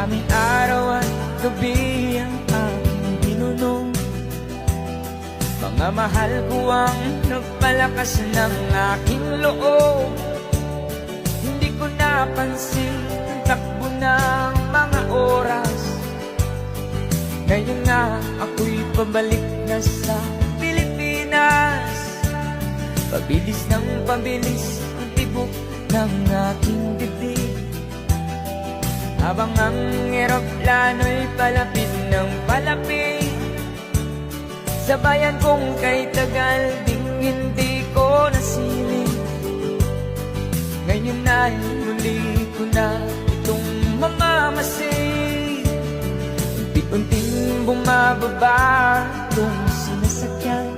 Maraming araw at gabi ang aking binunong. Mga mahal ko ang nagpalakas ng aking loob. Hindi ko napansin ang takbo ng mga oras. Ngayon nga ako'y pabalik na sa Pilipinas. Pabilis ng pabilis ang tibok ng aking dibdib, habang ang eroplano'y palapit ng palapit sa bayan kong kay Tagal ding hindi ko nasilip. Ngayon ay muli ko na itong mamamasid. Unti-unting bumababa itong sinasakyan.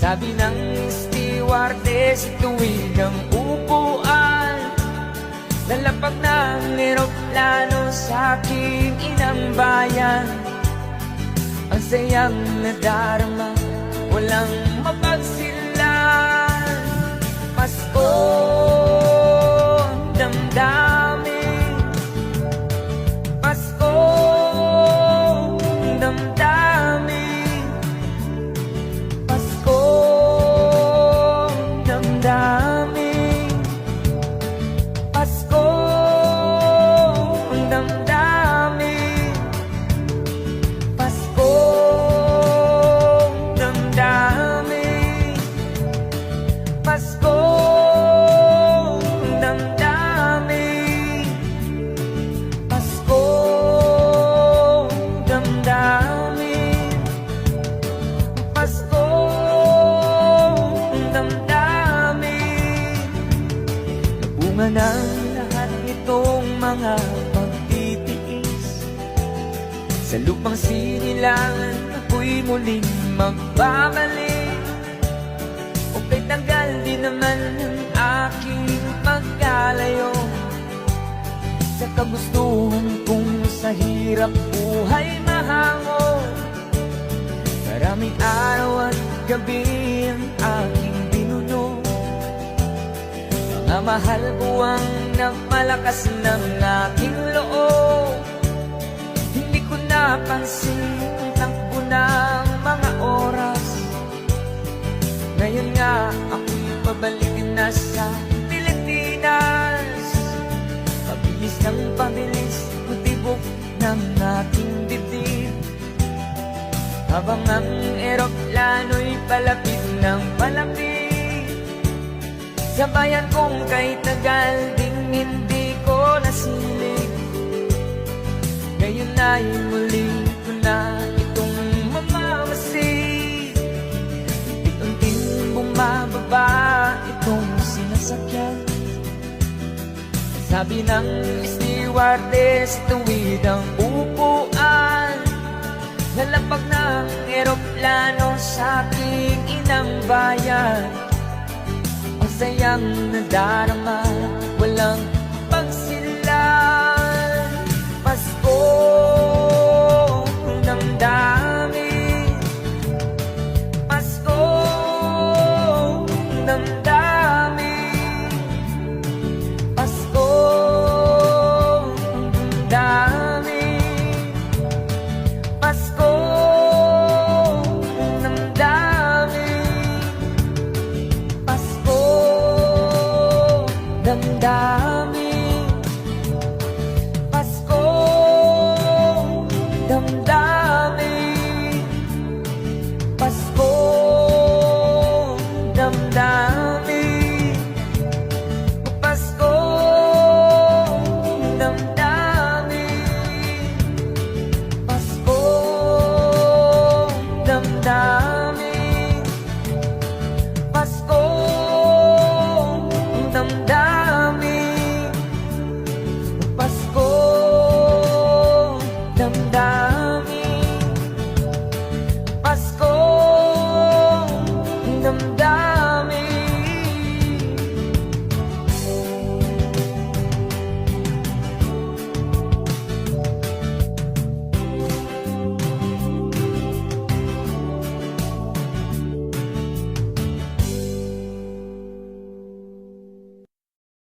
Sabi ng stewardess, tuwid ang upuan. Lalapag ng eroplano sa aking inang bayan. Ang sayang nadarama, walang mapagsilan. Pasko ang damdamin, Pasko ang damdamin, Pasko ang damdamin, Pasko ang damdamin, Pasko ang damdamin, Pasko ang damdamin, Pasko ang damdamin, Pasko ang damdamin. Nabunga ng lahat itong mga pagtitiis. Sa lupang sinilangan ako'y muling magbabalik. O kay tagal din naman ang aking pagkalayo sa kagustuhan kong sa hirap buhay mahango. Maraming araw at gabi ang aking binunong. Mga mahal ko ang nagpalakas ng aking loob. Hindi ko napansin ang takbo ng mga oras. Ngayon nga ako'y pabalik na sa Pilipinas. Pabilis ng pabilis ang tibok ng aking dibdib, habang ang eroplano'y palapit ng palapit sa bayan kong kay Tagal ding hindi ko nasilip. Ngayon ay muli ko na itong mamamasid. Unti-unting bumababa itong sinasakyan. Sabi ng stewardess, tuwid ang upuan. Lalapag ng eroplano sa aking inang bayan. Ang sayang nadarama, walang